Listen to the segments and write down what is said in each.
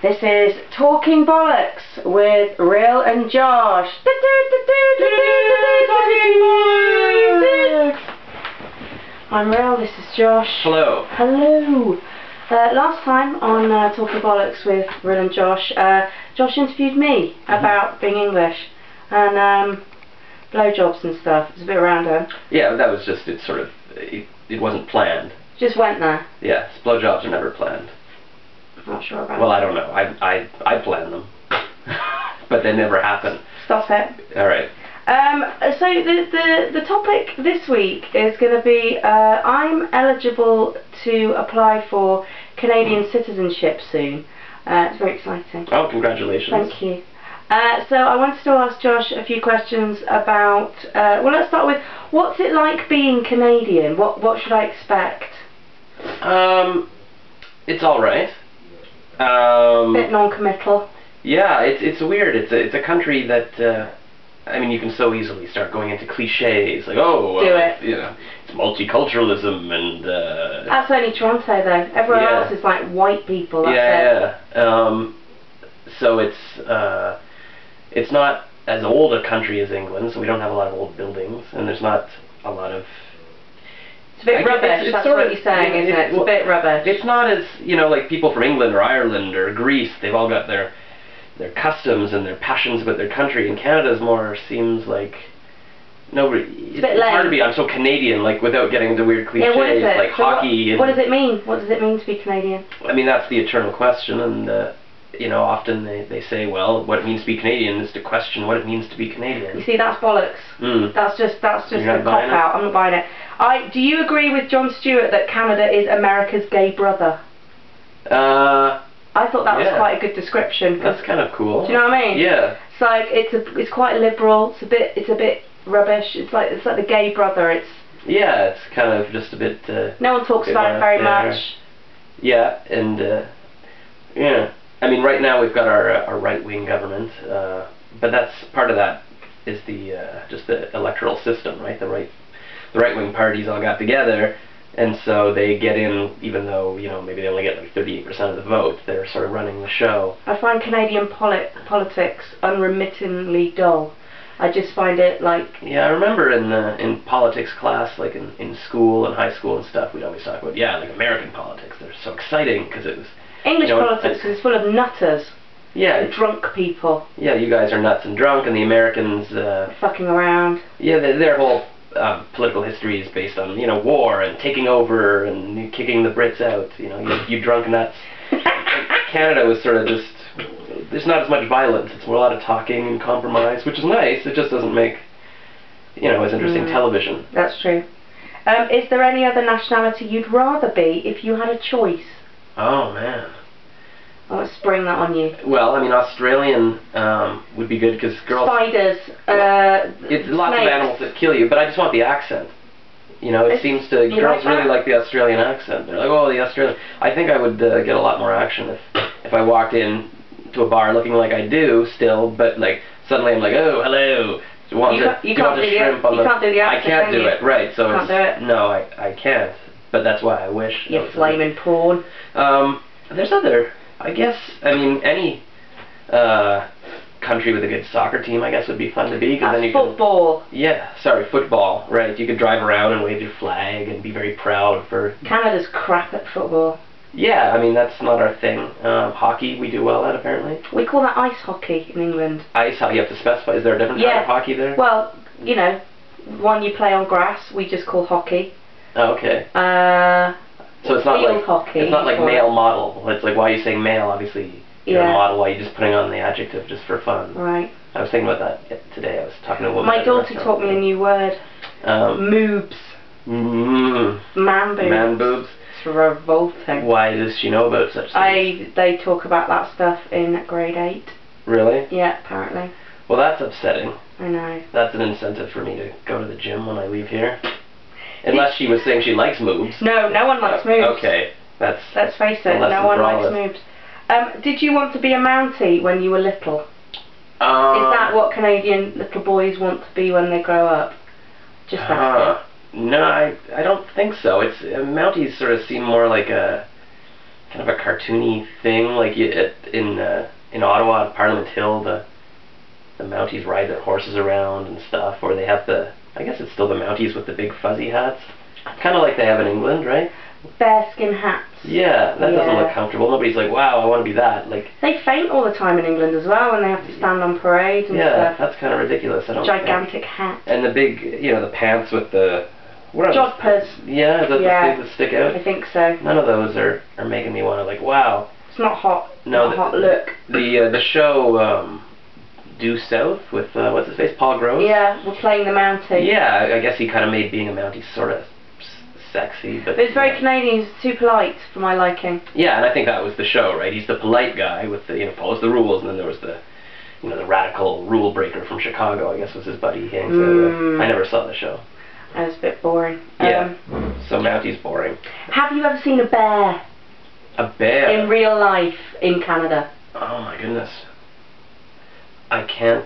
This is Talking Bollocks with Rill and Josh. I'm Rill, this is Josh. Hello. Hello. Last time on Talking Bollocks with Rill and Josh, Josh interviewed me about being English and blowjobs and stuff. It's a bit random. Yeah, that was just, it wasn't planned. Just went there. Yes, blowjobs are never planned. Not sure about Well, it. I don't know. I plan them. But they never happen. Stop it. Alright. So the topic this week is going to be I'm eligible to apply for Canadian citizenship soon. It's very exciting. Oh, congratulations. Thank you. So I wanted to ask Josh a few questions about, well, let's start with, what's it like being Canadian? What should I expect? It's alright. Bit non-committal. Yeah, it's weird. It's a country that, I mean, you can so easily start going into cliches, like, oh, Do it. You know, it's multiculturalism and, That's only Toronto though. Everywhere else is like white people, that's it. Yeah. So it's not as old a country as England, so we don't have a lot of old buildings, and there's not a lot of... It's a bit rubbish, that's what you're saying, isn't it? It's a bit rubbish. It's not as, you know, like people from England or Ireland or Greece, they've all got their customs and their passions about their country, and Canada's more seems like... Nobody, it's hard to be, I'm so Canadian, like, without getting into weird cliches, what is it? like so hockey. What does it mean? What does it mean to be Canadian? I mean, that's the eternal question, and, you know, often they say, well, what it means to be Canadian is to question what it means to be Canadian. You see, that's bollocks. That's just a cop-out. I'm not buying it. Do you agree with Jon Stewart that Canada is America's gay brother? I thought that was quite a good description. That's kind of cool. Do you know what I mean? Yeah. It's like it's quite liberal. It's a bit rubbish. It's like the gay brother. Yeah, it's kind of just a bit. No one talks about it very much. Yeah, and yeah. I mean, right now we've got our right-wing government, but that's part of that is just the electoral system, right? The right-wing parties all got together, and so they get in, even though, you know, maybe they only get like 38% of the vote. They're sort of running the show. I find Canadian politics unremittingly dull. I just find it like... Yeah, I remember in politics class, like in school and high school and stuff, we'd always talk about, yeah, like American politics. They're so exciting because it was... English politics, because it's full of nutters. Yeah. And drunk people. Yeah, you guys are nuts and drunk, and the Americans... fucking around. Yeah, their whole political history is based on, you know, war and taking over and kicking the Brits out, you know, you drunk nuts. Canada was sort of just... There's not as much violence. It's more a lot of talking and compromise, which is nice. It just doesn't make, you know, as interesting television. That's true. Is there any other nationality you'd rather be if you had a choice? Oh, man. I'll spring that on you. Well, I mean, Australian would be good because girls... Spiders, it's lots of animals that kill you, but I just want the accent. You know, it seems to... Girls really like the Australian accent. They're like, oh, the Australian... I think I would get a lot more action if I walked in to a bar looking like I do still, but like suddenly I'm like, oh, hello. You can't do the accent. I can't do it, right? So can't do it. No, I can't. But that's why I wish. You flaming porn. There's other. I guess. I mean, any country with a good soccer team, I guess, would be fun to be. Cause then you football. Yeah, sorry, football. Right. You could drive around and wave your flag and be very proud for. Canada's crap at football. Yeah, I mean, that's not our thing. Hockey, we do well at, apparently. We call that ice hockey in England. Ice hockey, you have to specify. Is there a different kind of hockey there? Well, you know, one you play on grass, we just call hockey. Oh, okay. So it's not like hockey. It's not like male model. It's like, why are you saying male? Obviously, you're a model. Why are you just putting on the adjective just for fun? Right. I was thinking about that today. I was talking to a woman. My daughter taught me a new word. Moobs. Man boobs. Man boobs. Revolting. Why does she know about such things? They talk about that stuff in grade 8. Really? Yeah, apparently. Well, that's upsetting. I know. That's an incentive for me to go to the gym when I leave here. Unless she was saying she likes moves. No, no one likes moves. Okay, that's... Let's face it, no one likes moves. Did you want to be a Mountie when you were little? Is that what Canadian little boys want to be when they grow up? Just asking. No, I don't think so. Mounties sort of seem more like a kind of a cartoony thing. Like in Ottawa, at Parliament Hill, the Mounties ride their horses around and stuff, or they have I guess it's still the Mounties with the big fuzzy hats. Kind of like they have in England, right? Bearskin hats. Yeah, that doesn't look comfortable. Nobody's like, wow, I want to be that. Like, they faint all the time in England as well, and they have to stand on parade and stuff. That's kind of ridiculous. Gigantic hat. And the big, the pants with the... Jodhpurs. Yeah, is that the things that stick out? I think so. None of those are making me want to, like, wow. It's not hot. No, not a hot look. The show Due South with, what's his face, Paul Gross? Yeah, we're playing the Mountie. Yeah, I guess he kind of made being a Mountie sort of sexy, but it's very Canadian. He's too polite for my liking. Yeah, and I think that was the show, right? He's the polite guy with the follows the rules, and then there was the the radical rule breaker from Chicago. I guess was his buddy. So I never saw the show. That was a bit boring. Yeah. So Mountie's boring. Have you ever seen a bear? A bear in real life in Canada? Oh my goodness. I can't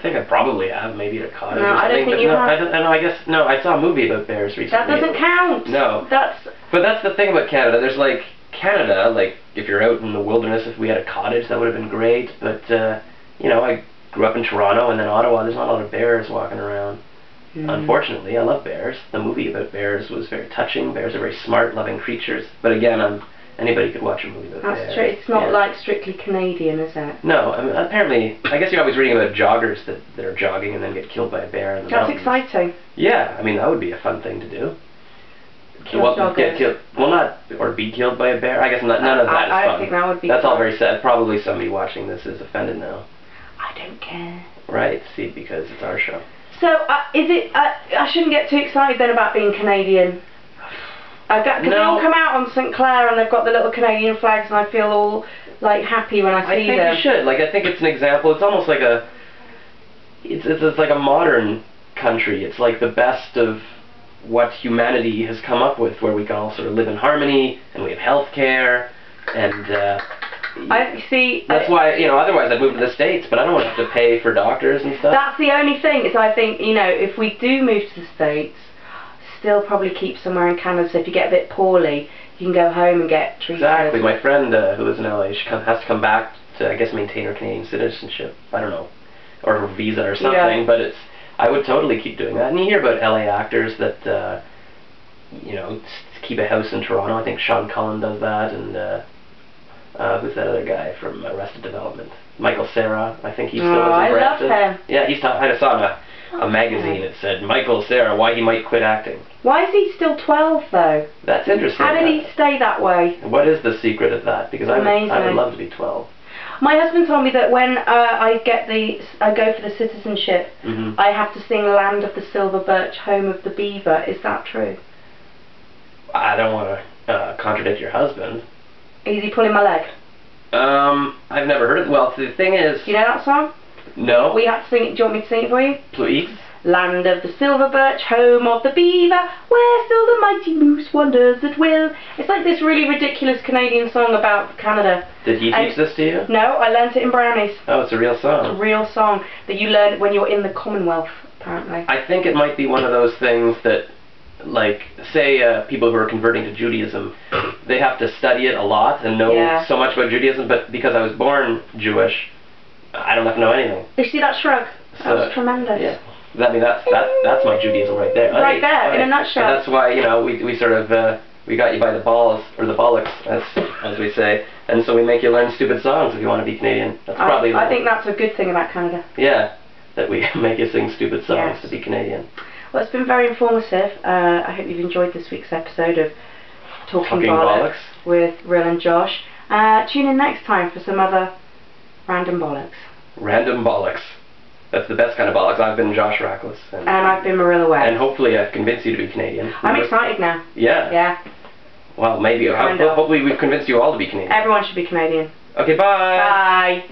think. I probably have, maybe at a cottage. No, or something, I don't think but you no, have. I guess no. I saw a movie about bears recently. That doesn't count. No. But that's the thing about Canada. There's like Canada. Like if you're out in the wilderness, if we had a cottage, that would have been great. But I grew up in Toronto and then Ottawa. There's not a lot of bears walking around. Unfortunately, I love bears. The movie about bears was very touching. Bears are very smart, loving creatures. But again, anybody could watch a movie about bears. That's true. It's not like strictly Canadian, is it? No, I mean, apparently, I guess you're always reading about joggers that are jogging and then get killed by a bear in the mountains. That's exciting. Yeah, I mean, that would be a fun thing to do. Get killed. Well, not, or be killed by a bear. I guess none of that is fun. I think that would be That's all very sad. Probably somebody watching this is offended now. I don't care. Right, see, because it's our show. So, I shouldn't get too excited then about being Canadian. Because they all come out on St. Clair and they've got the little Canadian flags and I feel all like happy when I see them. I think you should. Like, I think it's an example. It's almost like it's like a modern country. It's like the best of what humanity has come up with, where we can all sort of live in harmony and we have health care and that's why, otherwise I'd move to the States, but I don't want to have to pay for doctors and stuff. That's the only thing, is I think, if we do move to the States, still probably keep somewhere in Canada, so if you get a bit poorly, you can go home and get treated. Exactly. My friend who lives in LA, she has to come back to, I guess, maintain her Canadian citizenship. I don't know. Or her visa or something, but I would totally keep doing that. And you hear about LA actors that, keep a house in Toronto. I think Sean Cullen does that, and who's that other guy from Arrested Development? Michael Cera. I think he still lives in Brampton. I love him. Yeah, I just saw him a magazine that said Michael Cera, why he might quit acting. Why is he still 12 though? That's interesting. How did he stay that way? What is the secret of that? Because I would love to be 12. My husband told me that when I go for the citizenship, I have to sing Land of the Silver Birch, Home of the Beaver. Is that true? I don't want to contradict your husband. Is he pulling my leg? I've never heard it. Well, the thing is... Do you know that song? No. We have to sing it. Do you want me to sing it for you? Please. Land of the silver birch, home of the beaver, where still the mighty moose wanders at will. It's like this really ridiculous Canadian song about Canada. Did he teach this to you? No, I learnt it in Brownies. Oh, it's a real song. It's a real song that you learn when you're in the Commonwealth, apparently. I think it might be one of those things that, like, say people who are converting to Judaism, they have to study it a lot and know so much about Judaism, but because I was born Jewish, I don't have to know anything. You see that shrug? That was tremendous. Yeah. I mean, that's my Judaism right there. Right there, in a nutshell. And that's why, we sort of, we got you by the balls, or the bollocks, as we say, and so we make you learn stupid songs if you want to be Canadian. That's probably I think that's a good thing about Canada. Yeah, that we make you sing stupid songs to be Canadian. Well, it's been very informative. I hope you've enjoyed this week's episode of Talking Bollocks with Rill and Josh. Tune in next time for some other random bollocks. Random bollocks. That's the best kind of bollocks. I've been Josh Rackless. And I've been Marilla West. And hopefully I've convinced you to be Canadian. I'm excited now. Yeah. Yeah. Well, maybe. Hopefully we've convinced you all to be Canadian. Everyone should be Canadian. Okay, bye. Bye.